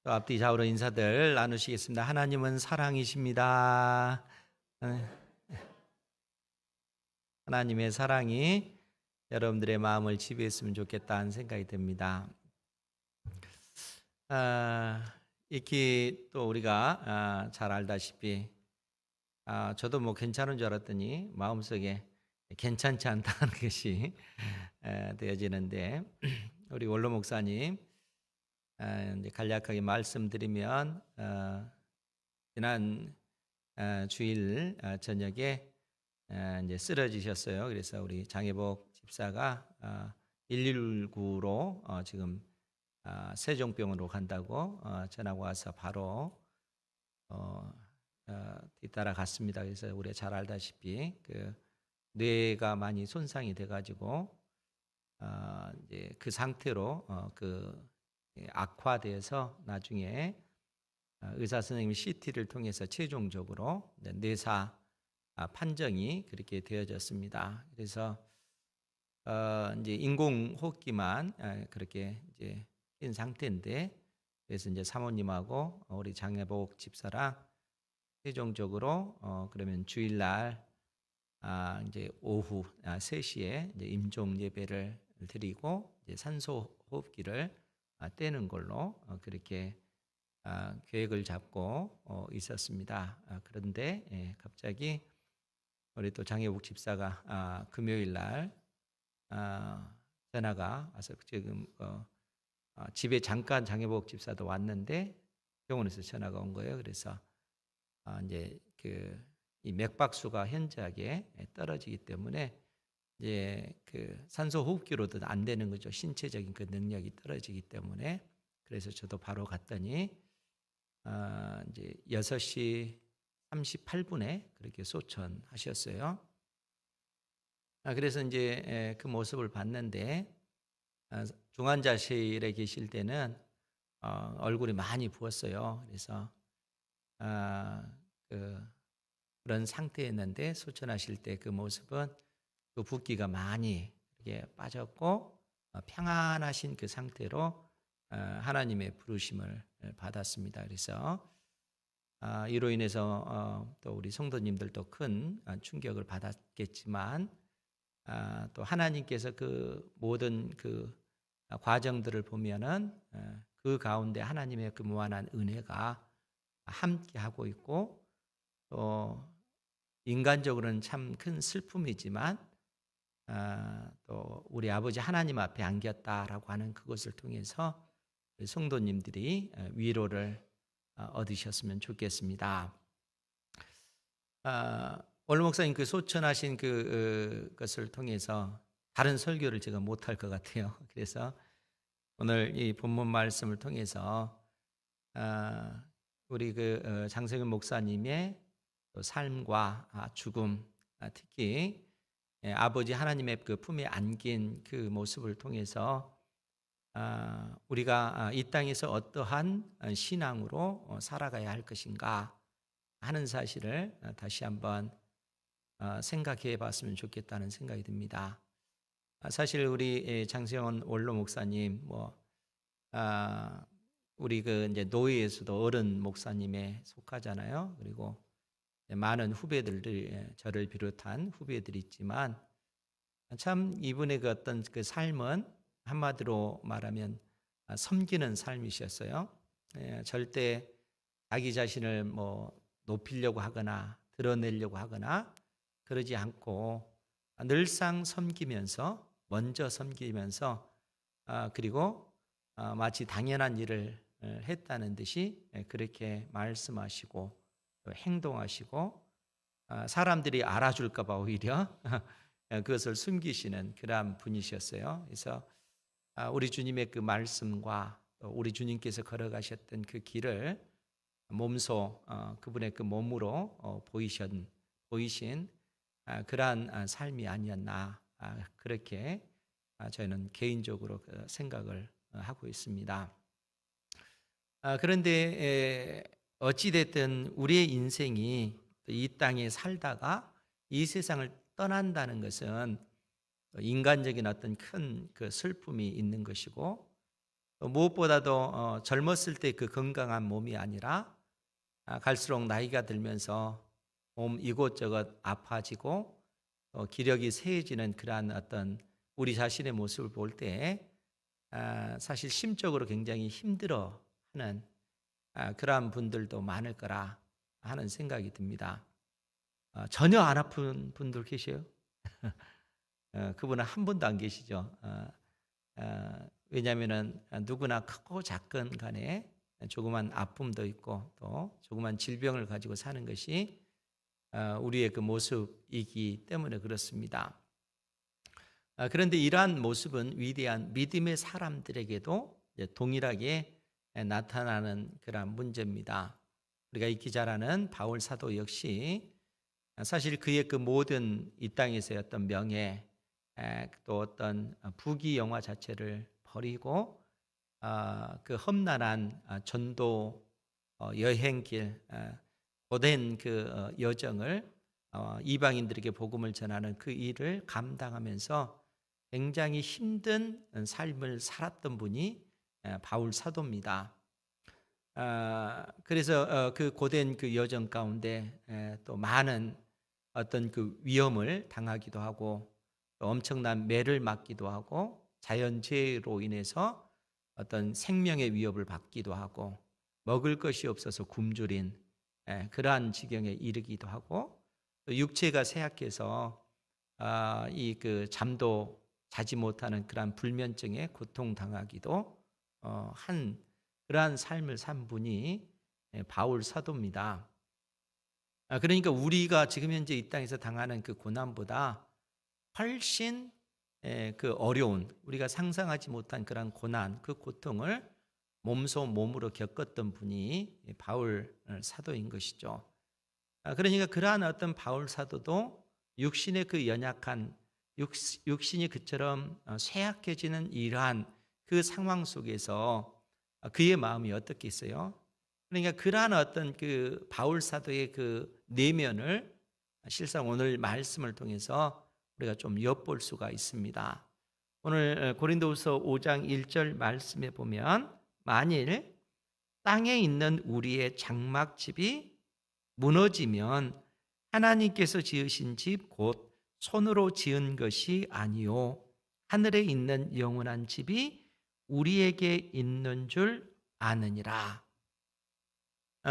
또 앞뒤 좌우로 인사들 나누시겠습니다. 하나님은 사랑이십니다. 하나님의 사랑이 여러분들의 마음을 지배했으면 좋겠다는 생각이 듭니다. 익히 또 우리가 잘 알다시피 저도 뭐 괜찮은 줄 알았더니 마음속에 괜찮지 않다는 것이 되어지는데 우리 원로 목사님 이제 간략하게 말씀드리면 지난 주일 저녁에 이제 쓰러지셨어요. 그래서 우리 장혜복 집사가 119로 지금 세종병원으로 간다고 전화가 와서 바로 뒤따라 갔습니다. 그래서 우리가 잘 알다시피 그 뇌가 많이 손상이 돼가지고 이제 그 상태로 악화돼서 나중에 의사 선생님 CT를 통해서 최종적으로 뇌사 판정이 그렇게 되어졌습니다. 그래서 이제 인공호흡기만 그렇게 이제 낀 상태인데, 그래서 이제 사모님하고 우리 장혜복 집사랑 최종적으로 그러면 주일날 이제 오후 3시에 이제 임종 예배를 드리고 이제 산소 호흡기를 떼는 걸로 그렇게 계획을 잡고 있었습니다. 그런데 갑자기 우리 또 장혜복 집사가 금요일 날 전화가 와서 지금 집에 잠깐 장혜복 집사도 왔는데 병원에서 전화가 온 거예요. 그래서 이제 이 맥박수가 현저하게 떨어지기 때문에 이제 그 산소 호흡기로도 안 되는 거죠. 신체적인 그 능력이 떨어지기 때문에. 그래서 저도 바로 갔더니 이제 6시 38분에 그렇게 소천하셨어요. 그래서 이제 그 모습을 봤는데 중환자실에 계실 때는 얼굴이 많이 부었어요. 그래서 그런 상태였는데 소천하실 때 그 모습은 그 붓기가 많이 이렇게 빠졌고 평안하신 그 상태로 하나님의 부르심을 받았습니다. 그래서 이로 인해서 또 우리 성도님들도 큰 충격을 받았겠지만 또 하나님께서 그 모든 그 과정들을 보면은 그 가운데 하나님의 그 무한한 은혜가 함께 하고 있고, 또 인간적으로는 참 큰 슬픔이지만 또 우리 아버지 하나님 앞에 안겼다라고 하는 그것을 통해서 성도님들이 위로를 얻으셨으면 좋겠습니다. 원로 목사님 그 소천하신 것을 통해서 다른 설교를 제가 못할 것 같아요. 그래서 오늘 이 본문 말씀을 통해서 우리 장성윤 목사님의 삶과 죽음, 특히 아버지 하나님의 그 품에 안긴 그 모습을 통해서 우리가 이 땅에서 어떠한 신앙으로 살아가야 할 것인가 하는 사실을 다시 한번 생각해 봤으면 좋겠다는 생각이 듭니다. 사실 우리 장세원 원로 목사님 우리 이제 노예에서도 어른 목사님에 속하잖아요. 그리고 많은 후배들이 저를 비롯한 후배들이 있지만 참 이분의 그 어떤 그 삶은 한마디로 말하면 섬기는 삶이셨어요. 절대 자기 자신을 높이려고 하거나 드러내려고 하거나 그러지 않고 늘상 섬기면서 먼저 섬기면서 그리고 마치 당연한 일을 했다는 듯이 그렇게 말씀하시고 행동하시고 사람들이 알아줄까 봐 오히려 그것을 숨기시는 그러한 분이셨어요. 그래서 우리 주님의 그 말씀과 우리 주님께서 걸어가셨던 그 길을 몸소 그분의 그 몸으로 보이신 그러한 삶이 아니었나, 그렇게 저희는 개인적으로 생각을 하고 있습니다. 그런데 어찌됐든 우리의 인생이 이 땅에 살다가 이 세상을 떠난다는 것은 인간적인 어떤 큰 그 슬픔이 있는 것이고, 또 무엇보다도 젊었을 때 그 건강한 몸이 아니라 갈수록 나이가 들면서 몸 이곳저곳 아파지고 또 기력이 쇠해지는 그러한 어떤 우리 자신의 모습을 볼 때 사실 심적으로 굉장히 힘들어하는 그러한 분들도 많을 거라 하는 생각이 듭니다. 전혀 안 아픈 분들 계세요? 그분은 한 분도 안 계시죠. 왜냐하면은 누구나 크고 작건 간에 조그만 아픔도 있고 또 조그만 질병을 가지고 사는 것이 우리의 그 모습이기 때문에 그렇습니다. 그런데 이러한 모습은 위대한 믿음의 사람들에게도 동일하게 나타나는 그런 문제입니다. 우리가 익히 잘 아는 바울 사도 역시 사실 그의 그 모든 이 땅에서의 어떤 명예 또 어떤 부귀 영화 자체를 버리고 그 험난한 전도 여행길 고된 그 여정을 이방인들에게 복음을 전하는 그 일을 감당하면서 굉장히 힘든 삶을 살았던 분이 바울 사도입니다. 그래서 그 고된 그 여정 가운데 또 많은 어떤 그 위험을 당하기도 하고 또 엄청난 매를 맞기도 하고 자연재해로 인해서 어떤 생명의 위협을 받기도 하고 먹을 것이 없어서 굶주린 그러한 지경에 이르기도 하고 또 육체가 쇠약해서 이 그 잠도 자지 못하는 그러한 불면증에 고통당하기도 한 그러한 삶을 산 분이 바울 사도입니다. 그러니까 우리가 지금 현재 이 땅에서 당하는 그 고난보다 훨씬 그 어려운 우리가 상상하지 못한 그런 고난, 그 고통을 몸소 몸으로 겪었던 분이 바울 사도인 것이죠. 그러니까 그러한 어떤 바울 사도도 육신의 그 연약한 육신이 그처럼 쇠약해지는 이러한 그 상황 속에서 그의 마음이 어떻겠어요? 그러니까 그러한 어떤 그 바울 사도의 그 내면을 실상 오늘 말씀을 통해서 우리가 좀 엿볼 수가 있습니다. 오늘 고린도후서 5장 1절 말씀에 보면 만일 땅에 있는 우리의 장막집이 무너지면 하나님께서 지으신 집 곧 손으로 지은 것이 아니요 하늘에 있는 영원한 집이 우리에게 있는 줄 아느니라.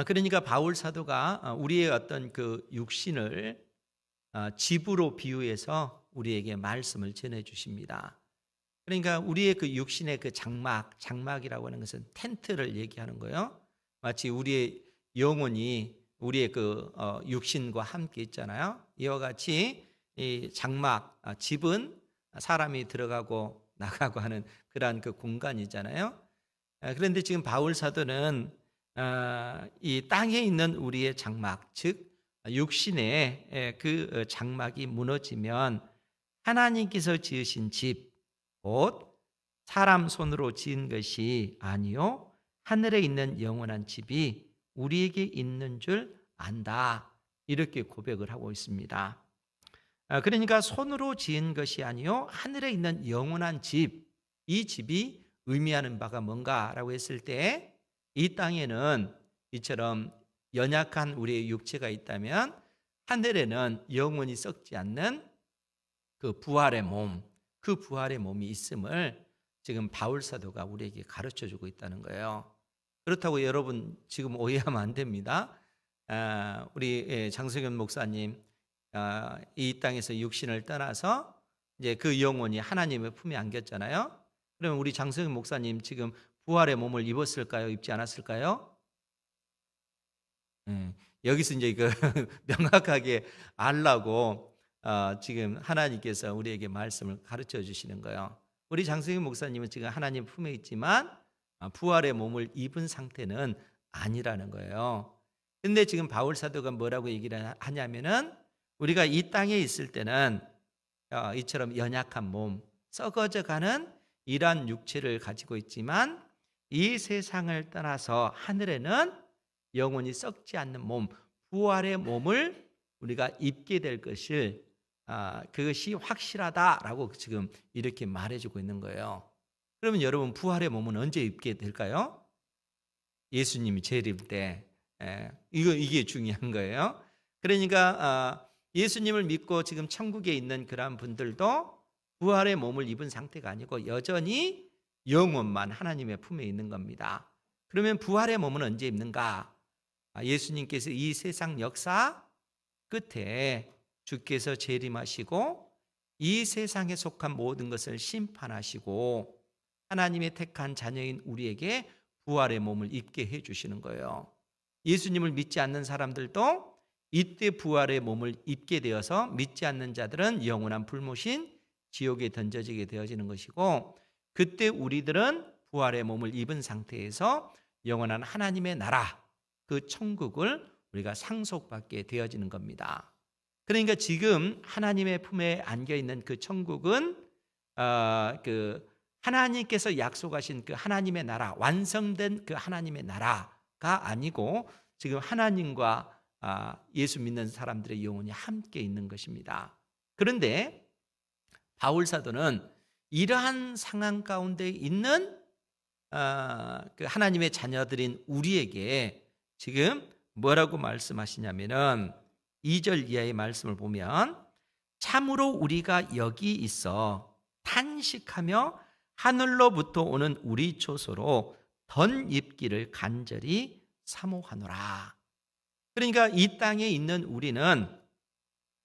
그러니까 바울 사도가 우리의 어떤 그 육신을 집으로 비유해서 우리에게 말씀을 전해 주십니다. 그러니까 우리의 그 육신의 그 장막이라고 하는 것은 텐트를 얘기하는 거예요. 마치 우리의 영혼이 우리의 그 육신과 함께 있잖아요. 이와 같이 이 장막, 집은 사람이 들어가고 나가고 하는 그러한 그 공간이잖아요. 그런데 지금 바울 사도는 이 땅에 있는 우리의 장막, 즉 육신의 그 장막이 무너지면 하나님께서 지으신 집, 곧 사람 손으로 지은 것이 아니요 하늘에 있는 영원한 집이 우리에게 있는 줄 안다. 이렇게 고백을 하고 있습니다. 그러니까 손으로 지은 것이 아니요 하늘에 있는 영원한 집, 이 집이 의미하는 바가 뭔가라고 했을 때 이 땅에는 이처럼 연약한 우리의 육체가 있다면 하늘에는 영원히 썩지 않는 그 부활의 몸, 그 부활의 몸이 있음을 지금 바울 사도가 우리에게 가르쳐 주고 있다는 거예요. 그렇다고 여러분 지금 오해하면 안 됩니다. 우리 장성현 목사님 이 땅에서 육신을 떠나서 이제 그 영혼이 하나님의 품에 안겼잖아요. 그러면 우리 장성현 목사님 지금 부활의 몸을 입었을까요? 입지 않았을까요? 여기서 이제 그 명확하게 알라고 지금 하나님께서 우리에게 말씀을 가르쳐 주시는 거예요. 우리 장성현 목사님은 지금 하나님 품에 있지만 부활의 몸을 입은 상태는 아니라는 거예요. 근데 지금 바울 사도가 뭐라고 얘기를 하냐면은 우리가 이 땅에 있을 때는 이처럼 연약한 몸, 썩어져 가는 이러한 육체를 가지고 있지만 이 세상을 떠나서 하늘에는 영원히 썩지 않는 몸, 부활의 몸을 우리가 입게 될 것을 그것이 확실하다라고 지금 이렇게 말해주고 있는 거예요. 그러면 여러분 부활의 몸은 언제 입게 될까요? 예수님이 재림 때. 이게 중요한 거예요. 그러니까 예수님을 믿고 지금 천국에 있는 그러한 분들도 부활의 몸을 입은 상태가 아니고 여전히 영혼만 하나님의 품에 있는 겁니다. 그러면 부활의 몸은 언제 입는가? 예수님께서 이 세상 역사 끝에 주께서 재림하시고 이 세상에 속한 모든 것을 심판하시고 하나님의 택한 자녀인 우리에게 부활의 몸을 입게 해주시는 거예요. 예수님을 믿지 않는 사람들도 이때 부활의 몸을 입게 되어서 믿지 않는 자들은 영원한 불못인 지옥에 던져지게 되어지는 것이고, 그때 우리들은 부활의 몸을 입은 상태에서 영원한 하나님의 나라, 그 천국을 우리가 상속받게 되어지는 겁니다. 그러니까 지금 하나님의 품에 안겨있는 그 천국은 그 하나님께서 약속하신 그 하나님의 나라, 완성된 그 하나님의 나라가 아니고 지금 하나님과 예수 믿는 사람들의 영혼이 함께 있는 것입니다. 그런데 바울 사도는 이러한 상황 가운데 있는 그 하나님의 자녀들인 우리에게 지금 뭐라고 말씀하시냐면은 2절 이하의 말씀을 보면, 참으로 우리가 여기 있어 탄식하며 하늘로부터 오는 우리 초소로 덧입기를 간절히 사모하노라. 그러니까 이 땅에 있는 우리는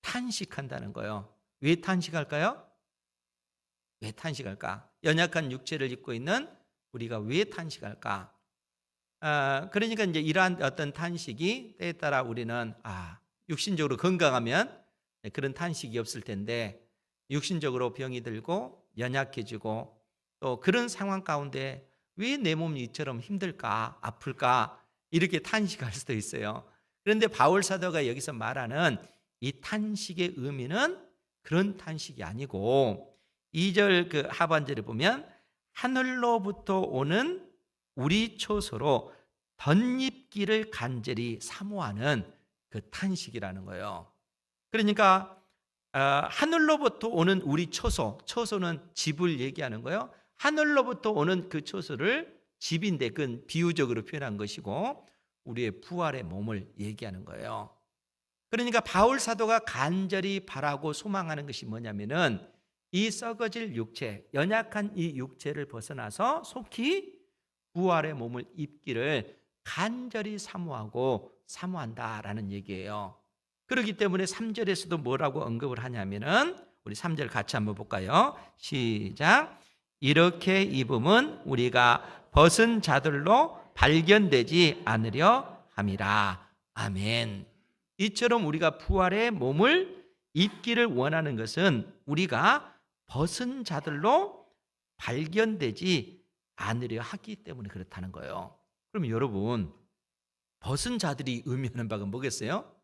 탄식한다는 거예요. 왜 탄식할까요? 왜 탄식할까? 연약한 육체를 입고 있는 우리가 왜 탄식할까? 그러니까 이제 이러한 어떤 탄식이 때에 따라 우리는 육신적으로 건강하면 그런 탄식이 없을 텐데, 육신적으로 병이 들고 연약해지고 또 그런 상황 가운데 왜 내 몸이 이처럼 힘들까, 아플까, 이렇게 탄식할 수도 있어요. 그런데 바울 사도가 여기서 말하는 이 탄식의 의미는 그런 탄식이 아니고, 2절 그 하반절에 보면 하늘로부터 오는 우리 초소로 덧입기를 간절히 사모하는 그 탄식이라는 거예요. 그러니까 하늘로부터 오는 우리 초소, 초소는 집을 얘기하는 거예요. 하늘로부터 오는 그 초소를 집인데 그건 비유적으로 표현한 것이고 우리의 부활의 몸을 얘기하는 거예요. 그러니까 바울 사도가 간절히 바라고 소망하는 것이 뭐냐면은 이 썩어질 육체, 연약한 이 육체를 벗어나서 속히 부활의 몸을 입기를 간절히 사모한다라는 얘기예요. 그렇기 때문에 3절에서도 뭐라고 언급을 하냐면은, 우리 3절 같이 한번 볼까요? 시작. 이렇게 입음은 우리가 벗은 자들로 발견되지 않으려 함이라. 아멘. 이처럼 우리가 부활의 몸을 입기를 원하는 것은 우리가 벗은 자들로 발견되지 않으려 하기 때문에 그렇다는 거예요. 그럼 여러분, 벗은 자들이 의미하는 바가 뭐겠어요?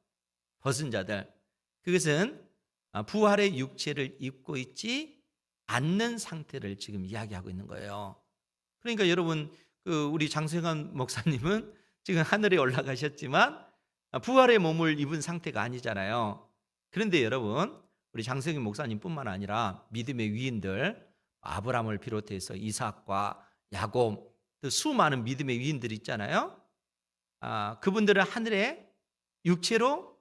벗은 자들, 그것은 부활의 육체를 입고 있지 않는 상태를 지금 이야기하고 있는 거예요. 그러니까 여러분, 우리 장성환 목사님은 지금 하늘에 올라가셨지만 부활의 몸을 입은 상태가 아니잖아요. 그런데 여러분, 우리 장성희 목사님뿐만 아니라 믿음의 위인들, 아브라함을 비롯해서 이삭과 야곱, 또 수많은 믿음의 위인들이 있잖아요. 그분들은 하늘에 육체로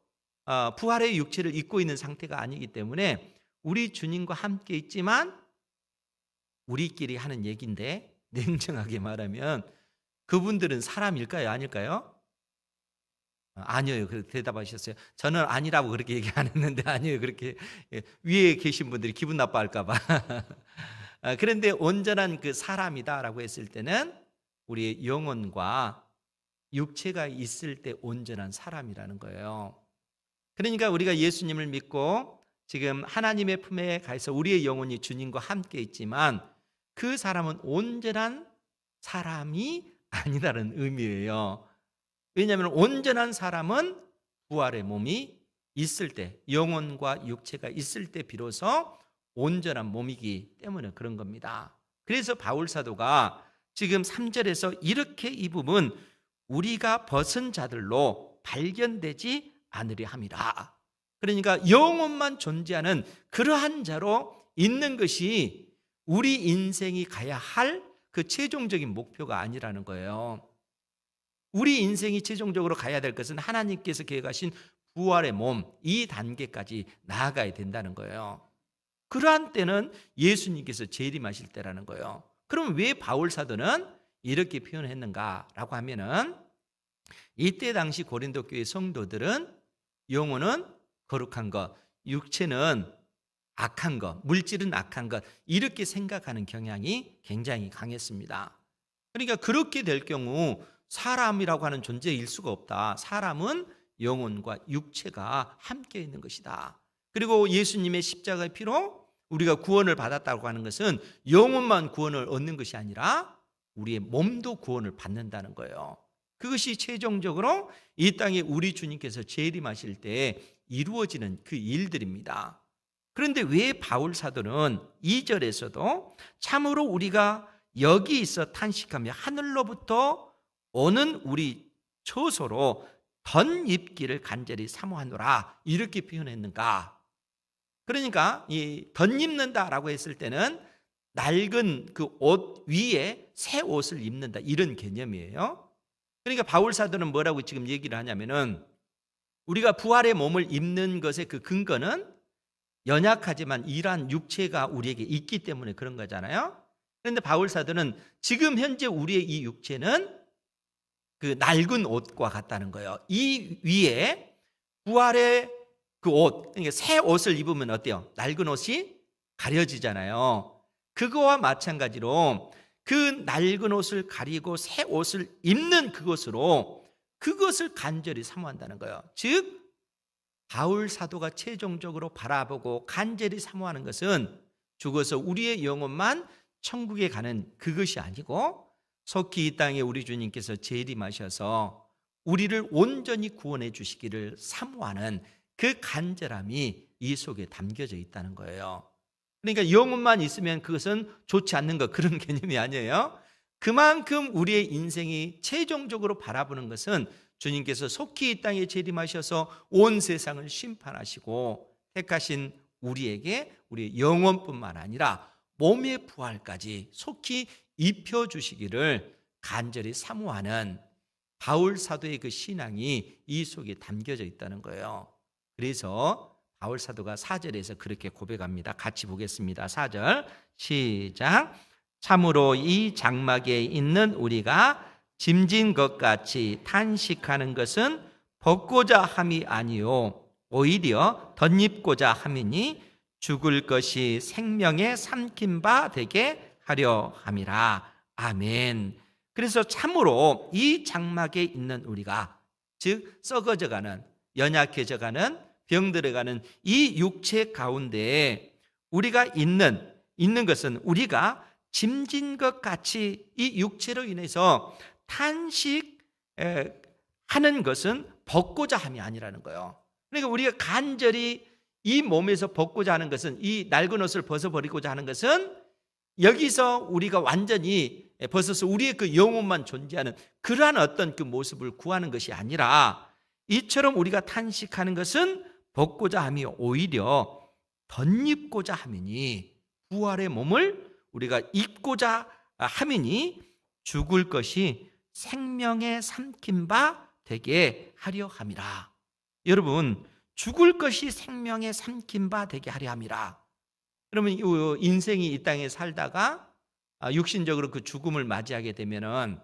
부활의 육체를 입고 있는 상태가 아니기 때문에 우리 주님과 함께 있지만 우리끼리 하는 얘기인데, 냉정하게 말하면 그분들은 사람일까요, 아닐까요? 아니에요. 그렇게 대답하셨어요. 저는 아니라고 그렇게 얘기 안 했는데, 아니에요. 그렇게 위에 계신 분들이 기분 나빠할까 봐. 그런데 온전한 그 사람이다라고 했을 때는 우리의 영혼과 육체가 있을 때 온전한 사람이라는 거예요. 그러니까 우리가 예수님을 믿고 지금 하나님의 품에 가서 우리의 영혼이 주님과 함께 있지만 그 사람은 온전한 사람이 아니다라는 의미예요. 왜냐하면 온전한 사람은 부활의 몸이 있을 때, 영혼과 육체가 있을 때 비로소 온전한 몸이기 때문에 그런 겁니다. 그래서 바울 사도가 지금 3절에서 이렇게 입음은 우리가 벗은 자들로 발견되지 않으려 함이라. 그러니까 영혼만 존재하는 그러한 자로 있는 것이 우리 인생이 가야 할 그 최종적인 목표가 아니라는 거예요. 우리 인생이 최종적으로 가야 될 것은 하나님께서 계획하신 부활의 몸, 이 단계까지 나아가야 된다는 거예요. 그러한 때는 예수님께서 재림하실 때라는 거예요. 그럼 왜 바울 사도는 이렇게 표현했는가라고 하면은, 이때 당시 고린도 교회 성도들은 영혼은 거룩한 것, 육체는 악한 것, 물질은 악한 것, 이렇게 생각하는 경향이 굉장히 강했습니다. 그러니까 그렇게 될 경우 사람이라고 하는 존재일 수가 없다. 사람은 영혼과 육체가 함께 있는 것이다. 그리고 예수님의 십자가의 피로 우리가 구원을 받았다고 하는 것은 영혼만 구원을 얻는 것이 아니라 우리의 몸도 구원을 받는다는 거예요. 그것이 최종적으로 이 땅에 우리 주님께서 재림하실 때 이루어지는 그 일들입니다. 그런데 왜 바울 사도는 2절에서도 참으로 우리가 여기 있어 탄식하며 하늘로부터 오는 우리 처소로 덧입기를 간절히 사모하노라, 이렇게 표현했는가? 그러니까 이 덧입는다라고 했을 때는 낡은 그 옷 위에 새 옷을 입는다, 이런 개념이에요. 그러니까 바울 사도는 뭐라고 지금 얘기를 하냐면은, 우리가 부활의 몸을 입는 것의 그 근거는 연약하지만 이러한 육체가 우리에게 있기 때문에 그런 거잖아요. 그런데 바울 사도는 지금 현재 우리의 이 육체는 그 낡은 옷과 같다는 거예요. 이 위에 부활의 그 옷, 그러니까 새 옷을 입으면 어때요? 낡은 옷이 가려지잖아요. 그거와 마찬가지로 그 낡은 옷을 가리고 새 옷을 입는 그것을 간절히 사모한다는 거예요. 즉 바울 사도가 최종적으로 바라보고 간절히 사모하는 것은 죽어서 우리의 영혼만 천국에 가는 그것이 아니고, 속히 이 땅에 우리 주님께서 재림하셔서 우리를 온전히 구원해 주시기를 사모하는 그 간절함이 이 속에 담겨져 있다는 거예요. 그러니까 영혼만 있으면 그것은 좋지 않는 것, 그런 개념이 아니에요. 그만큼 우리의 인생이 최종적으로 바라보는 것은 주님께서 속히 이 땅에 재림하셔서 온 세상을 심판하시고 택하신 우리에게 우리의 영혼뿐만 아니라 몸의 부활까지 속히 입혀주시기를 간절히 사모하는 바울 사도의 그 신앙이 이 속에 담겨져 있다는 거예요. 그래서 바울 사도가 4절에서 그렇게 고백합니다. 같이 보겠습니다. 4절 시작. 참으로 이 장막에 있는 우리가 짐진 것 같이 탄식하는 것은 벗고자 함이 아니요 오히려 덧입고자 함이니 죽을 것이 생명에 삼킨 바 되게 하려 함이라. 아멘. 그래서 참으로 이 장막에 있는 우리가, 즉 썩어져가는, 연약해져가는, 병들어가는 이 육체 가운데 우리가 있는 것은, 우리가 짐진 것 같이 이 육체로 인해서 탄식하는 것은 벗고자 함이 아니라는 거예요. 그러니까 우리가 간절히 이 몸에서 벗고자 하는 것은, 이 낡은 옷을 벗어버리고자 하는 것은 여기서 우리가 완전히 벗어서 우리의 그 영혼만 존재하는 그러한 어떤 그 모습을 구하는 것이 아니라, 이처럼 우리가 탄식하는 것은 벗고자 함이 오히려 덧입고자 함이니, 부활의 몸을 우리가 입고자 함이니 죽을 것이 생명에 삼킨 바 되게 하려 함이라. 여러분, 죽을 것이 생명에 삼킨 바 되게 하려 함이라. 그러면 인생이 이 땅에 살다가 육신적으로 그 죽음을 맞이하게 되면은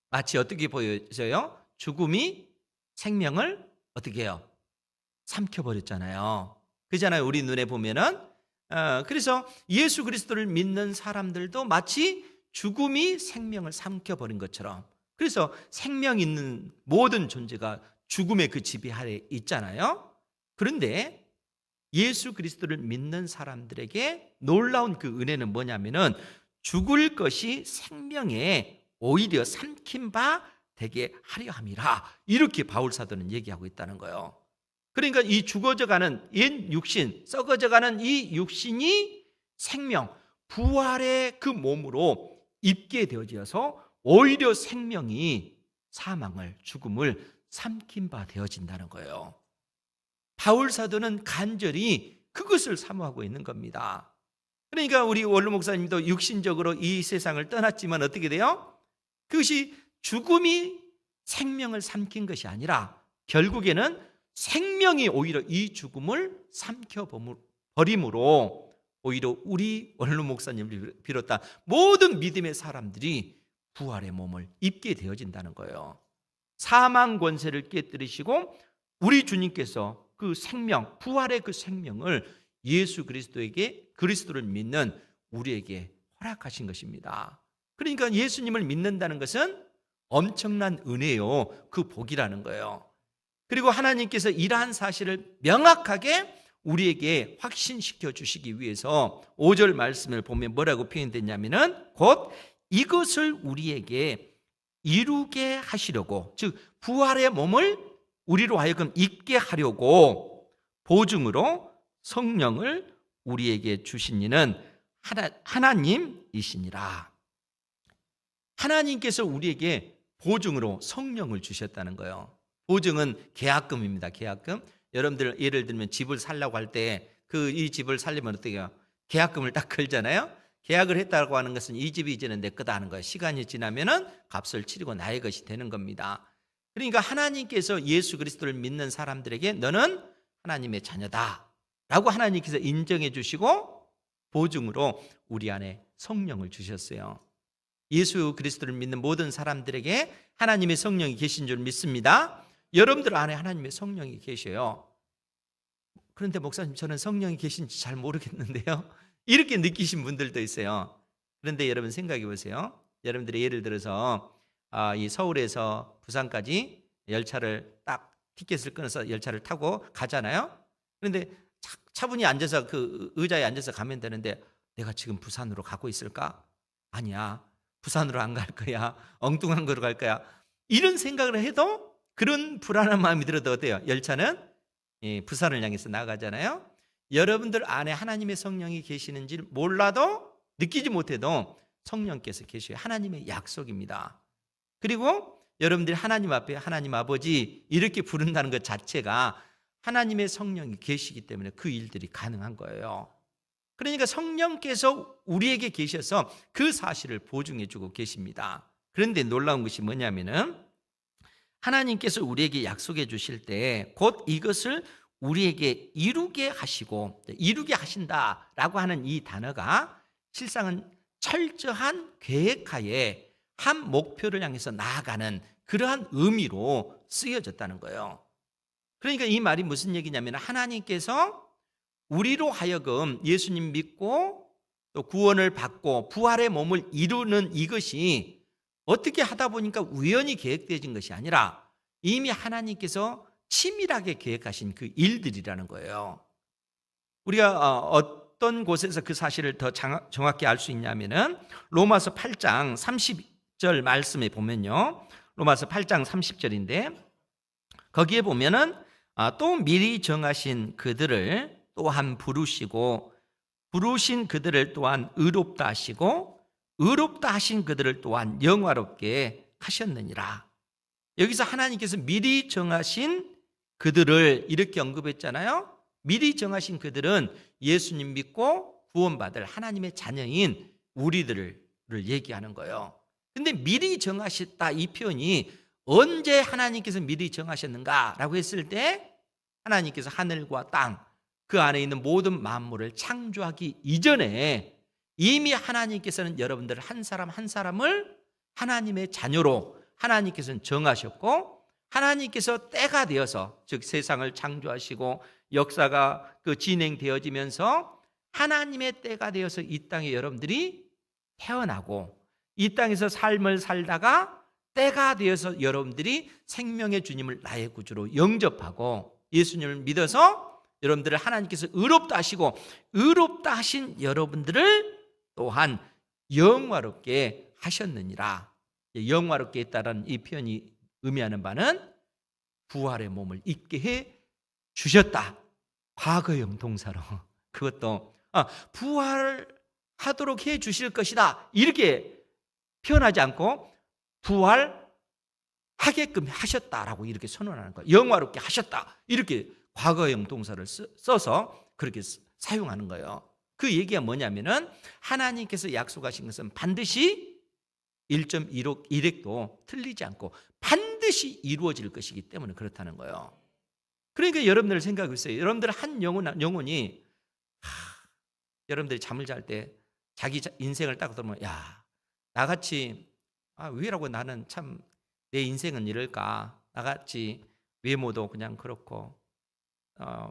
마치 어떻게 보여져요? 죽음이 생명을 어떻게 해요? 삼켜버렸잖아요. 그잖아요. 우리 눈에 보면은. 그래서 예수 그리스도를 믿는 사람들도 마치 죽음이 생명을 삼켜버린 것처럼, 그래서 생명 있는 모든 존재가 죽음의 그 지배 아래 있잖아요. 그런데 예수 그리스도를 믿는 사람들에게 놀라운 그 은혜는 뭐냐면은, 죽을 것이 생명에 오히려 삼킨 바 되게 하려 함이라, 이렇게 바울 사도는 얘기하고 있다는 거예요. 그러니까 이 죽어져가는 옛 육신, 썩어져가는 이 육신이 생명, 부활의 그 몸으로 입게 되어져서 오히려 생명이 사망을, 죽음을 삼킨 바 되어진다는 거예요. 바울 사도는 간절히 그것을 사모하고 있는 겁니다. 그러니까 우리 원로 목사님도 육신적으로 이 세상을 떠났지만 어떻게 돼요? 그것이 죽음이 생명을 삼킨 것이 아니라 결국에는 생명이 오히려 이 죽음을 삼켜버림으로 오히려 우리 원로 목사님을 비롯한 모든 믿음의 사람들이 부활의 몸을 입게 되어진다는 거예요. 사망 권세를 깨뜨리시고 우리 주님께서 그 생명, 부활의 그 생명을 예수 그리스도를 믿는 우리에게 허락하신 것입니다. 그러니까 예수님을 믿는다는 것은 엄청난 은혜요, 그 복이라는 거예요. 그리고 하나님께서 이러한 사실을 명확하게 우리에게 확신시켜 주시기 위해서 5절 말씀을 보면 뭐라고 표현됐냐면은 곧 이것을 우리에게 이루게 하시려고, 즉 부활의 몸을 우리로 하여금 입게 하려고 보증으로 성령을 우리에게 주신 이는 하나님이시니라. 하나님께서 우리에게 보증으로 성령을 주셨다는 거예요. 보증은 계약금입니다. 계약금. 여러분들 예를 들면 집을 살려고 할 때 이 집을 살려면 어떻게 해요? 계약금을 딱 걸잖아요. 계약을 했다고 하는 것은 이 집이 이제는 내 거다 하는 거예요. 시간이 지나면은 값을 치르고 나의 것이 되는 겁니다. 그러니까 하나님께서 예수 그리스도를 믿는 사람들에게 너는 하나님의 자녀다 라고 하나님께서 인정해 주시고 보증으로 우리 안에 성령을 주셨어요. 예수 그리스도를 믿는 모든 사람들에게 하나님의 성령이 계신 줄 믿습니다. 여러분들 안에 하나님의 성령이 계셔요. 그런데 목사님, 저는 성령이 계신지 잘 모르겠는데요, 이렇게 느끼신 분들도 있어요. 그런데 여러분 생각해 보세요. 여러분들이 예를 들어서 이 서울에서 부산까지 열차를 딱 티켓을 끊어서 열차를 타고 가잖아요. 그런데 차분히 앉아서 그 의자에 앉아서 가면 되는데 내가 지금 부산으로 가고 있을까? 아니야. 부산으로 안 갈 거야. 엉뚱한 거로 갈 거야. 이런 생각을 해도 그런 불안한 마음이 들어도 어때요? 열차는 부산을 향해서 나가잖아요. 여러분들 안에 하나님의 성령이 계시는지 몰라도, 느끼지 못해도 성령께서 계셔요. 하나님의 약속입니다. 그리고 여러분들이 하나님 앞에 하나님 아버지 이렇게 부른다는 것 자체가 하나님의 성령이 계시기 때문에 그 일들이 가능한 거예요. 그러니까 성령께서 우리에게 계셔서 그 사실을 보증해 주고 계십니다. 그런데 놀라운 것이 뭐냐면은 하나님께서 우리에게 약속해 주실 때 곧 이것을 우리에게 이루게 하시고, 이루게 하신다라고 하는 이 단어가 실상은 철저한 계획하에 한 목표를 향해서 나아가는 그러한 의미로 쓰여졌다는 거예요. 그러니까 이 말이 무슨 얘기냐면 하나님께서 우리로 하여금 예수님 믿고 또 구원을 받고 부활의 몸을 이루는 이것이 어떻게 하다 보니까 우연히 계획되어진 것이 아니라 이미 하나님께서 치밀하게 계획하신 그 일들이라는 거예요. 우리가 어떤 곳에서 그 사실을 더 정확히 알 수 있냐면은 로마서 8장 30절 말씀에 보면요. 로마서 8장 30절인데 거기에 보면은 또 미리 정하신 그들을 또한 부르시고 부르신 그들을 또한 의롭다 하시고 의롭다 하신 그들을 또한 영화롭게 하셨느니라. 여기서 하나님께서 미리 정하신 그들을 이렇게 언급했잖아요. 미리 정하신 그들은 예수님 믿고 구원받을 하나님의 자녀인 우리들을 얘기하는 거예요. 근데 미리 정하셨다 이 표현이 언제 하나님께서 미리 정하셨는가라고 했을 때 하나님께서 하늘과 땅 그 안에 있는 모든 만물을 창조하기 이전에 이미 하나님께서는 여러분들 한 사람 한 사람을 하나님의 자녀로 하나님께서는 정하셨고 하나님께서 때가 되어서 즉 세상을 창조하시고 역사가 그 진행되어지면서 하나님의 때가 되어서 이 땅에 여러분들이 태어나고 이 땅에서 삶을 살다가 때가 되어서 여러분들이 생명의 주님을 나의 구주로 영접하고 예수님을 믿어서 여러분들을 하나님께서 의롭다 하시고 의롭다 하신 여러분들을 또한 영화롭게 하셨느니라. 영화롭게 했다라는 이 표현이 의미하는 바는 부활의 몸을 입게 해 주셨다. 과거형 동사로. 그것도 부활하도록 해 주실 것이다 이렇게 표현하지 않고 부활하게끔 하셨다라고 이렇게 선언하는 거예요. 영화롭게 하셨다 이렇게 과거형 동사를 써서 그렇게 사용하는 거예요. 그 얘기가 뭐냐면은 하나님께서 약속하신 것은 반드시 1.1획도 틀리지 않고 반드시 이루어질 것이기 때문에 그렇다는 거예요. 그러니까 여러분들 생각해 보세요. 여러분들 한 영혼이 여러분들이 잠을 잘 때 자기 인생을 딱 들으면 야, 나같이 왜라고 나는 참 내 인생은 이럴까? 나같이 외모도 그냥 그렇고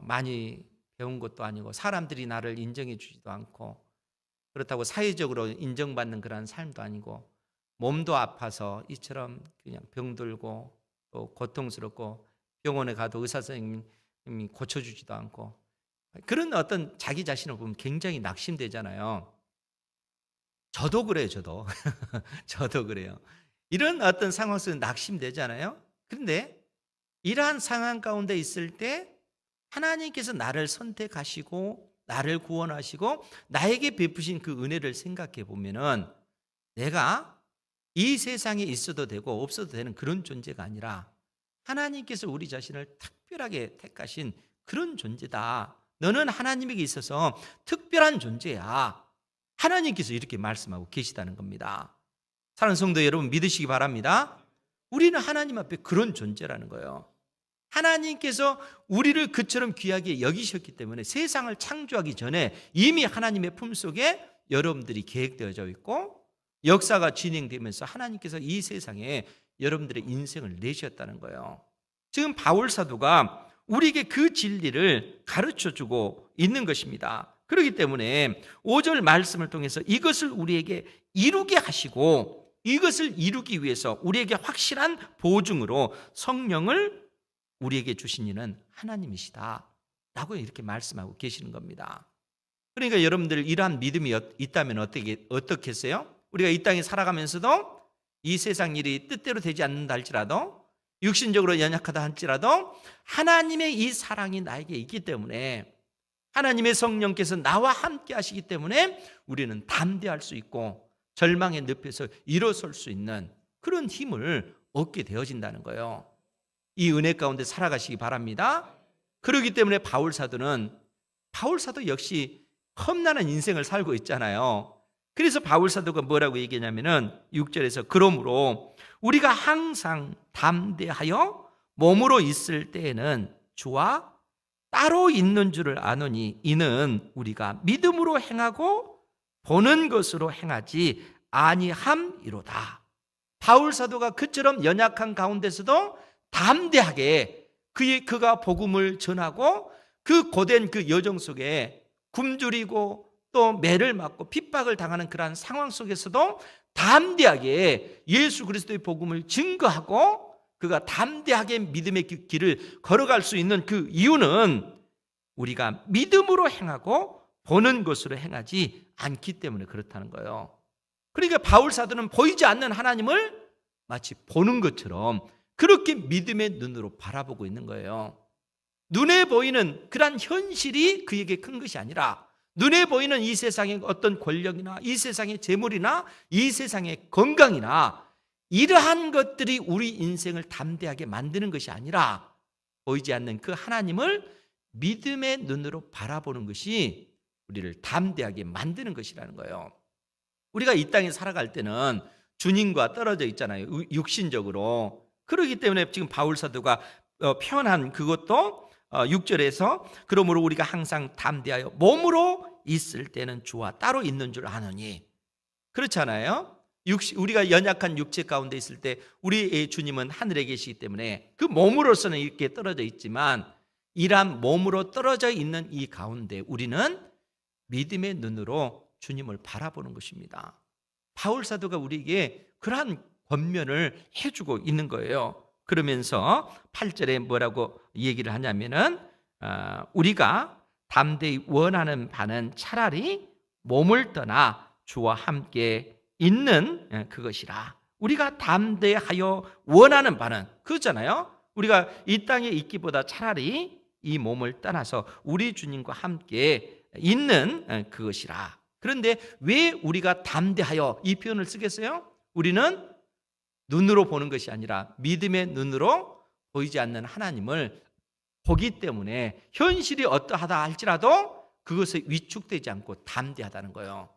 많이 배운 것도 아니고 사람들이 나를 인정해 주지도 않고 그렇다고 사회적으로 인정받는 그런 삶도 아니고 몸도 아파서 이처럼 그냥 병들고 또 고통스럽고 병원에 가도 의사 선생님이 고쳐주지도 않고 그런 어떤 자기 자신을 보면 굉장히 낙심되잖아요. 저도 그래요. 저도 저도 그래요. 이런 어떤 상황 속에 낙심되잖아요. 그런데 이러한 상황 가운데 있을 때 하나님께서 나를 선택하시고 나를 구원하시고 나에게 베푸신 그 은혜를 생각해 보면은 내가 이 세상에 있어도 되고 없어도 되는 그런 존재가 아니라 하나님께서 우리 자신을 특별하게 택하신 그런 존재다. 너는 하나님에게 있어서 특별한 존재야. 하나님께서 이렇게 말씀하고 계시다는 겁니다. 사랑하는 성도 여러분 믿으시기 바랍니다. 우리는 하나님 앞에 그런 존재라는 거예요. 하나님께서 우리를 그처럼 귀하게 여기셨기 때문에 세상을 창조하기 전에 이미 하나님의 품속에 여러분들이 계획되어져 있고 역사가 진행되면서 하나님께서 이 세상에 여러분들의 인생을 내셨다는 거예요. 지금 바울 사도가 우리에게 그 진리를 가르쳐주고 있는 것입니다. 그렇기 때문에 5절 말씀을 통해서 이것을 우리에게 이루게 하시고 이것을 이루기 위해서 우리에게 확실한 보증으로 성령을 우리에게 주신 이는 하나님이시다 라고 이렇게 말씀하고 계시는 겁니다. 그러니까 여러분들 이러한 믿음이 있다면 어떻겠어요? 우리가 이 땅에 살아가면서도 이 세상 일이 뜻대로 되지 않는다 할지라도 육신적으로 연약하다 할지라도 하나님의 이 사랑이 나에게 있기 때문에 하나님의 성령께서 나와 함께 하시기 때문에 우리는 담대할 수 있고 절망의 늪에서 일어설 수 있는 그런 힘을 얻게 되어진다는 거예요. 이 은혜 가운데 살아가시기 바랍니다. 그렇기 때문에 바울 사도 역시 험난한 인생을 살고 있잖아요. 그래서 바울 사도가 뭐라고 얘기하냐면은 6절에서 그러므로 우리가 항상 담대하여 몸으로 있을 때에는 주와 따로 있는 줄을 아노니 이는 우리가 믿음으로 행하고 보는 것으로 행하지 아니함이로다. 바울 사도가 그처럼 연약한 가운데서도 담대하게 그가 복음을 전하고 그 고된 그 여정 속에 굶주리고 또 매를 맞고 핍박을 당하는 그러한 상황 속에서도 담대하게 예수 그리스도의 복음을 증거하고 그가 담대하게 믿음의 길을 걸어갈 수 있는 그 이유는 우리가 믿음으로 행하고 보는 것으로 행하지 않기 때문에 그렇다는 거예요. 그러니까 바울 사도는 보이지 않는 하나님을 마치 보는 것처럼 그렇게 믿음의 눈으로 바라보고 있는 거예요. 눈에 보이는 그런 현실이 그에게 큰 것이 아니라 눈에 보이는 이 세상의 어떤 권력이나 이 세상의 재물이나 이 세상의 건강이나 이러한 것들이 우리 인생을 담대하게 만드는 것이 아니라 보이지 않는 그 하나님을 믿음의 눈으로 바라보는 것이 우리를 담대하게 만드는 것이라는 거예요. 우리가 이 땅에 살아갈 때는 주님과 떨어져 있잖아요. 육신적으로. 그렇기 때문에 지금 바울 사도가 표현한 그것도 6절에서 그러므로 우리가 항상 담대하여 몸으로 있을 때는 주와 따로 있는 줄 아노니 그렇잖아요. 우리가 연약한 육체 가운데 있을 때 우리의 주님은 하늘에 계시기 때문에 그 몸으로서는 이렇게 떨어져 있지만 이러한 몸으로 떨어져 있는 이 가운데 우리는 믿음의 눈으로 주님을 바라보는 것입니다. 바울 사도가 우리에게 그러한 권면을 해주고 있는 거예요. 그러면서 8절에 뭐라고 얘기를 하냐면은 우리가 담대히 원하는 바는 차라리 몸을 떠나 주와 함께 있는 그것이라. 우리가 담대하여 원하는 바는 그거잖아요. 우리가 이 땅에 있기보다 차라리 이 몸을 떠나서 우리 주님과 함께 있는 그것이라. 그런데 왜 우리가 담대하여 이 표현을 쓰겠어요? 우리는 눈으로 보는 것이 아니라 믿음의 눈으로 보이지 않는 하나님을 보기 때문에 현실이 어떠하다 할지라도 그것에 위축되지 않고 담대하다는 거예요.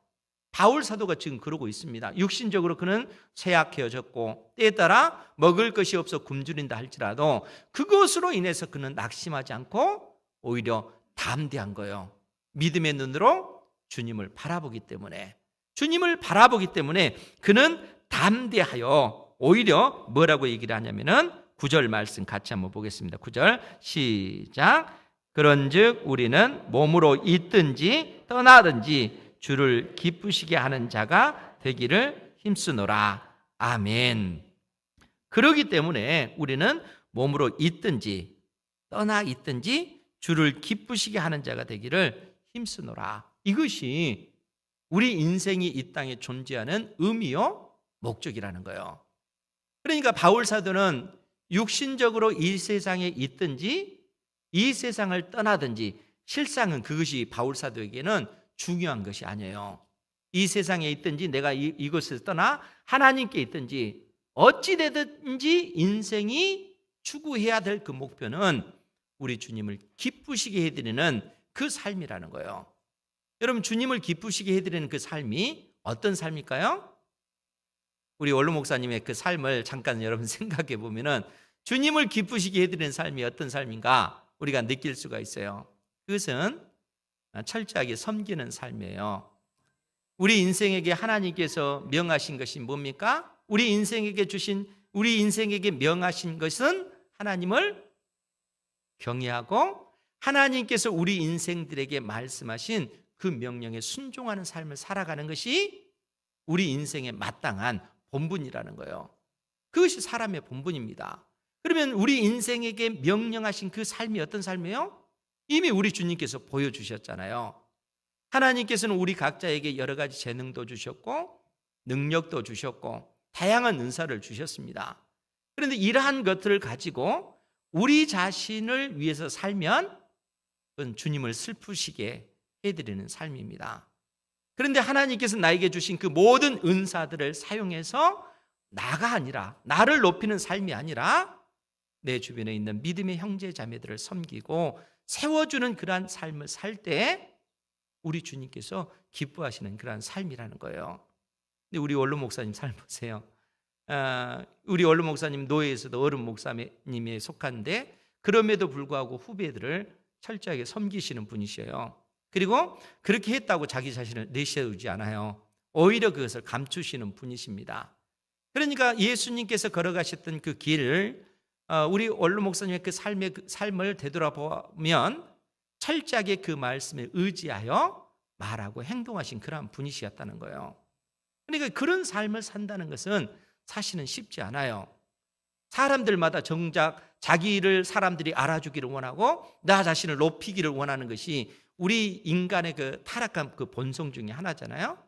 바울 사도가 지금 그러고 있습니다. 육신적으로 그는 쇠약해졌고 때에 따라 먹을 것이 없어 굶주린다 할지라도 그것으로 인해서 그는 낙심하지 않고 오히려 담대한 거예요. 믿음의 눈으로 주님을 바라보기 때문에, 주님을 바라보기 때문에 그는 담대하여 오히려 뭐라고 얘기를 하냐면은 9절 말씀 같이 한번 보겠습니다. 9절 시작. 그런즉 우리는 몸으로 있든지 떠나든지 주를 기쁘시게 하는 자가 되기를 힘쓰노라. 아멘. 그러기 때문에 우리는 몸으로 있든지 떠나 있든지 주를 기쁘시게 하는 자가 되기를 힘쓰노라. 이것이 우리 인생이 이 땅에 존재하는 의미요 목적이라는 거예요. 그러니까 바울 사도는 육신적으로 이 세상에 있든지 이 세상을 떠나든지 실상은 그것이 바울 사도에게는 중요한 것이 아니에요. 이 세상에 있든지 내가 이곳에서 떠나 하나님께 있든지 어찌 되든지 인생이 추구해야 될 그 목표는 우리 주님을 기쁘시게 해드리는 그 삶이라는 거예요. 여러분, 주님을 기쁘시게 해드리는 그 삶이 어떤 삶일까요? 우리 원로 목사님의 그 삶을 잠깐 여러분 생각해 보면은 주님을 기쁘시게 해드리는 삶이 어떤 삶인가 우리가 느낄 수가 있어요. 그것은 철저하게 섬기는 삶이에요. 우리 인생에게 하나님께서 명하신 것이 뭡니까? 우리 인생에게 명하신 것은 하나님을 경외하고 하나님께서 우리 인생들에게 말씀하신 그 명령에 순종하는 삶을 살아가는 것이 우리 인생의 마땅한 본분이라는 거예요. 그것이 사람의 본분입니다. 그러면 우리 인생에게 명령하신 그 삶이 어떤 삶이에요? 이미 우리 주님께서 보여주셨잖아요. 하나님께서는 우리 각자에게 여러 가지 재능도 주셨고 능력도 주셨고 다양한 은사를 주셨습니다. 그런데 이러한 것들을 가지고 우리 자신을 위해서 살면 그건 주님을 슬프시게 해드리는 삶입니다. 그런데 하나님께서 나에게 주신 그 모든 은사들을 사용해서 나가 아니라, 나를 높이는 삶이 아니라 내 주변에 있는 믿음의 형제 자매들을 섬기고 세워주는 그러한 삶을 살 때 우리 주님께서 기뻐하시는 그러한 삶이라는 거예요. 근데 우리 원로 목사님 삶 보세요. 우리 원로 목사님 노예에서도 어른 목사님에 속한데 그럼에도 불구하고 후배들을 철저하게 섬기시는 분이셔요. 그리고 그렇게 했다고 자기 자신을 내세우지 않아요. 오히려 그것을 감추시는 분이십니다. 그러니까 예수님께서 걸어가셨던 그 길을 우리 원로 목사님의 그 삶을 되돌아보면 철저하게 그 말씀에 의지하여 말하고 행동하신 그러한 분이셨다는 거예요. 그러니까 그런 삶을 산다는 것은 사실은 쉽지 않아요. 사람들마다 정작 자기를 사람들이 알아주기를 원하고 나 자신을 높이기를 원하는 것이 우리 인간의 그 타락한 그 본성 중에 하나잖아요.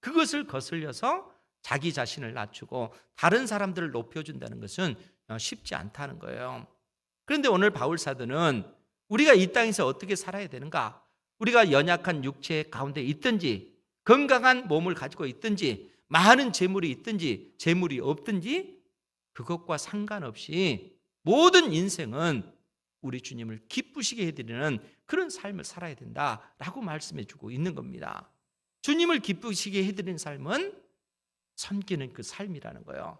그것을 거슬려서 자기 자신을 낮추고 다른 사람들을 높여준다는 것은 쉽지 않다는 거예요. 그런데 오늘 바울 사도는 우리가 이 땅에서 어떻게 살아야 되는가? 우리가 연약한 육체 가운데 있든지 건강한 몸을 가지고 있든지 많은 재물이 있든지 재물이 없든지 그것과 상관없이 모든 인생은 우리 주님을 기쁘시게 해드리는 그런 삶을 살아야 된다라고 말씀해 주고 있는 겁니다. 주님을 기쁘시게 해드리는 삶은 섬기는 그 삶이라는 거예요.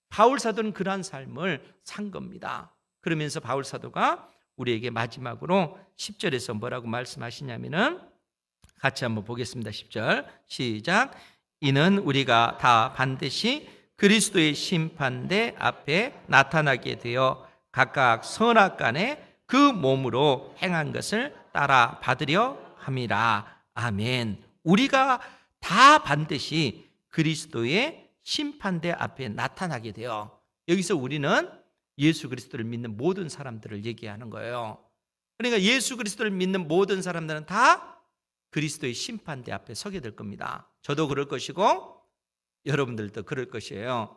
바울 사도는 그러한 삶을 산 겁니다. 그러면서 바울 사도가 우리에게 마지막으로 10절에서 뭐라고 말씀하시냐면은 같이 한번 보겠습니다. 10절 시작. 이는 우리가 다 반드시 그리스도의 심판대 앞에 나타나게 되어 각각 선악간에 그 몸으로 행한 것을 따라 받으려 함이라. 아멘. 우리가 다 반드시 그리스도의 심판대 앞에 나타나게 되어, 여기서 우리는 예수 그리스도를 믿는 모든 사람들을 얘기하는 거예요. 그러니까 예수 그리스도를 믿는 모든 사람들은 다 그리스도의 심판대 앞에 서게 될 겁니다. 저도 그럴 것이고 여러분들도 그럴 것이에요.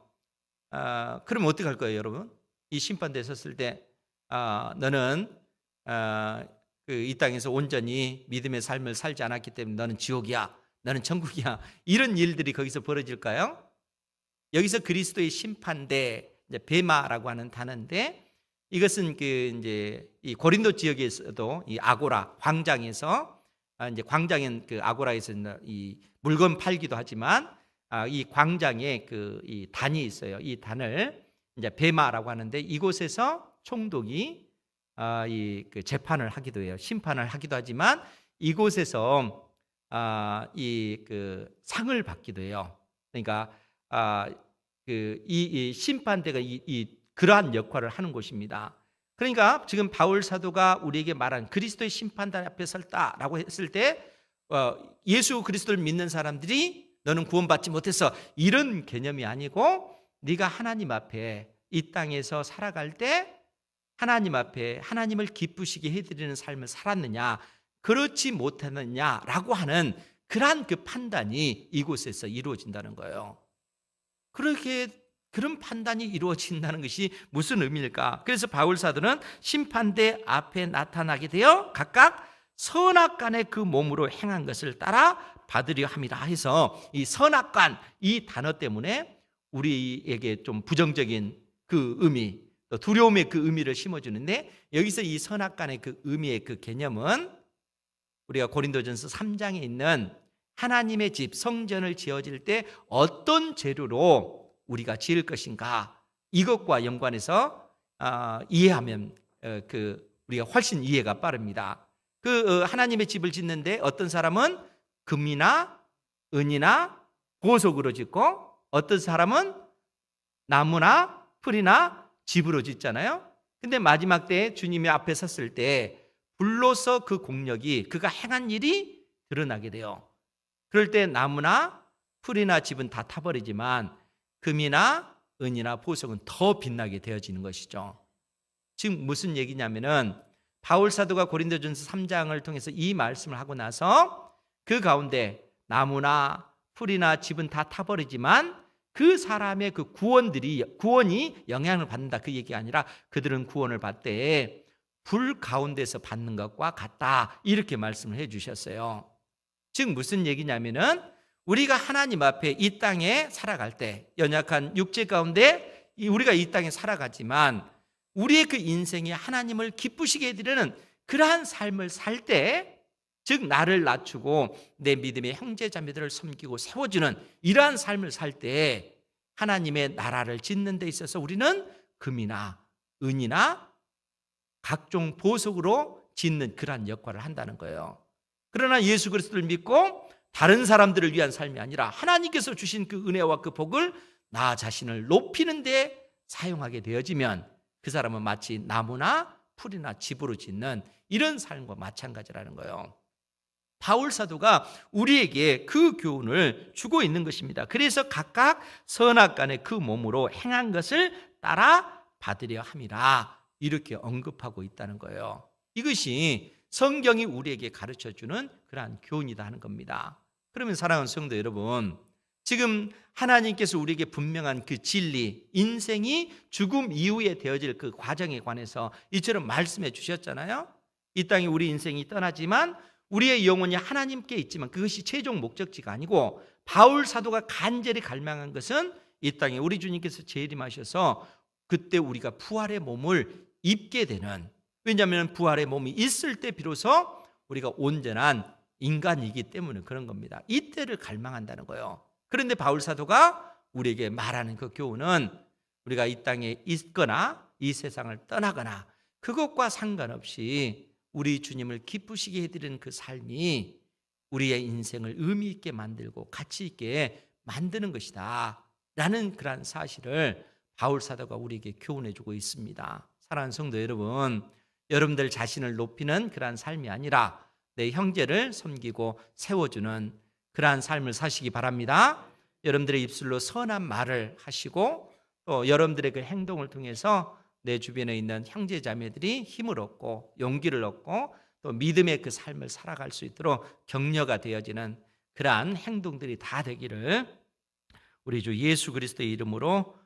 그럼 어떻게 할 거예요, 여러분? 이 심판대에 섰을 때 너는 이 땅에서 온전히 믿음의 삶을 살지 않았기 때문에 너는 지옥이야, 너는 천국이야, 이런 일들이 거기서 벌어질까요? 여기서 그리스도의 심판대, 이제 베마라고 하는 단어인데, 이것은 이제 이 고린도 지역에서도 이 아고라 광장에서 이제 광장인 그 아고라에서 이 물건 팔기도 하지만 이 광장에 그 이 단이 있어요. 이 단을 이제 베마라고 하는데 이곳에서 총독이 이 그 재판을 하기도 해요. 심판을 하기도 하지만 이곳에서 이 그 상을 받기도 해요. 그러니까 이 심판대가 그러한 역할을 하는 곳입니다. 그러니까 지금 바울 사도가 우리에게 말한 그리스도의 심판대 앞에 설다라고 했을 때 예수 그리스도를 믿는 사람들이 너는 구원받지 못해서 이런 개념이 아니고 네가 하나님 앞에 이 땅에서 살아갈 때 하나님 앞에 하나님을 기쁘시게 해드리는 삶을 살았느냐 그렇지 못했느냐라고 하는 그러한 그 판단이 이곳에서 이루어진다는 거예요. 그런 판단이 이루어진다는 것이 무슨 의미일까? 그래서 바울 사도는 심판대 앞에 나타나게 되어 각각 선악간의 그 몸으로 행한 것을 따라 받으려 함이라 해서 이 선악간 이 단어 때문에 우리에게 좀 부정적인 그 의미, 또 두려움의 그 의미를 심어주는데 여기서 이 선악간의 그 의미의 그 개념은 우리가 고린도전서 3장에 있는 하나님의 집 성전을 지어질 때 어떤 재료로 우리가 지을 것인가 이것과 연관해서 이해하면 우리가 훨씬 이해가 빠릅니다. 하나님의 집을 짓는데 어떤 사람은 금이나 은이나 보석으로 짓고 어떤 사람은 나무나 풀이나 집으로 짓잖아요. 근데 마지막 때에 주님의 앞에 섰을 때 불로서 그 공력이 그가 행한 일이 드러나게 돼요. 그럴 때 나무나 풀이나 집은 다 타버리지만 금이나 은이나 보석은 더 빛나게 되어지는 것이죠. 지금 무슨 얘기냐면은 바울 사도가 고린도전서 3장을 통해서 이 말씀을 하고 나서 그 가운데 나무나 풀이나 집은 다 타버리지만 그 사람의 그 구원이 영향을 받는다 그 얘기가 아니라 그들은 구원을 받을 때 불 가운데서 받는 것과 같다 이렇게 말씀을 해 주셨어요. 즉 무슨 얘기냐면은 우리가 하나님 앞에 이 땅에 살아갈 때 연약한 육체 가운데 우리가 이 땅에 살아가지만 우리의 그 인생이 하나님을 기쁘시게 해드리는 그러한 삶을 살 때, 즉 나를 낮추고 내 믿음의 형제 자매들을 섬기고 세워주는 이러한 삶을 살 때 하나님의 나라를 짓는 데 있어서 우리는 금이나 은이나 각종 보석으로 짓는 그러한 역할을 한다는 거예요. 그러나 예수 그리스도를 믿고 다른 사람들을 위한 삶이 아니라 하나님께서 주신 그 은혜와 그 복을 나 자신을 높이는 데 사용하게 되어지면 그 사람은 마치 나무나 풀이나 집으로 짓는 이런 삶과 마찬가지라는 거예요. 바울 사도가 우리에게 그 교훈을 주고 있는 것입니다. 그래서 각각 선악간의 그 몸으로 행한 것을 따라 받으려 함이라 이렇게 언급하고 있다는 거예요. 이것이 성경이 우리에게 가르쳐주는 그러한 교훈이다 하는 겁니다. 그러면 사랑하는 성도 여러분, 지금 하나님께서 우리에게 분명한 그 진리, 인생이 죽음 이후에 되어질 그 과정에 관해서 이처럼 말씀해 주셨잖아요. 이 땅에 우리 인생이 떠나지만 우리의 영혼이 하나님께 있지만 그것이 최종 목적지가 아니고 바울 사도가 간절히 갈망한 것은 이 땅에 우리 주님께서 재림하셔서 그때 우리가 부활의 몸을 입게 되는, 왜냐하면 부활의 몸이 있을 때 비로소 우리가 온전한 인간이기 때문에 그런 겁니다. 이때를 갈망한다는 거예요. 그런데 바울 사도가 우리에게 말하는 그 교훈은 우리가 이 땅에 있거나 이 세상을 떠나거나 그것과 상관없이 우리 주님을 기쁘시게 해드리는 그 삶이 우리의 인생을 의미 있게 만들고 가치 있게 만드는 것이다 라는 그런 사실을 바울 사도가 우리에게 교훈해주고 있습니다. 사랑하는 성도 여러분, 여러분들 자신을 높이는 그러한 삶이 아니라 내 형제를 섬기고 세워주는 그러한 삶을 사시기 바랍니다. 여러분들의 입술로 선한 말을 하시고 또 여러분들의 그 행동을 통해서 내 주변에 있는 형제 자매들이 힘을 얻고 용기를 얻고 또 믿음의 그 삶을 살아갈 수 있도록 격려가 되어지는 그러한 행동들이 다 되기를 우리 주 예수 그리스도의 이름으로